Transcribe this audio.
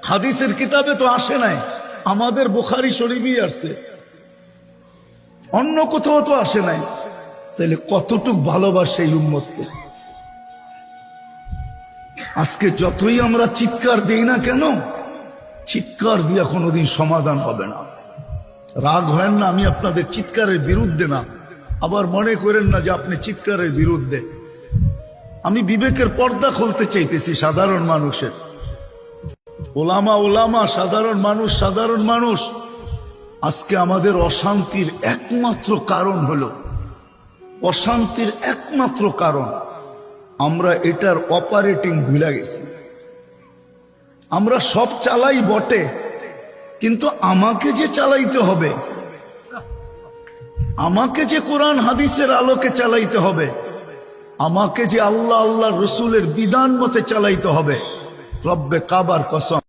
হাদিসের কিতাবে তো আসে নাই, আমাদের বুখারী শরীফই আসছে, অন্য কোথাও তো আসে নাই। তাহলে কতটুক ভালোবাসে এই উম্মতকে। আজকে যতই আমরা চিৎকার দিই না কেন, চিৎকার দিয়ে কোনোদিন সমাধান হবে না। রাগ হয় না, আমি আপনাদের চিৎকারের বিরুদ্ধে না, আবার মনে করেন না যে আপনি চিৎকারের বিরুদ্ধে। আমি বিবেকের পর্দা খুলতে চাইতেছি সাধারণ মানুষের। ওলামা ওলামা, সাধারণ মানুষ। আজকে আমাদের অশান্তির একমাত্র কারণ হলো, অশান্তির একমাত্র কারণ আমরা এটার অপারেটিং ভুলে গেছি। আমরা সব চালাই বটে, কিন্তু আমাকে যে চালাইতে হবে, আমাকে যে কোরআন হাদিসের আলোকে চালাইতে হবে, আমাকে যে আল্লাহ রসুলের বিধান মতে চালাইতে হবে, রব্বে কাবার কসম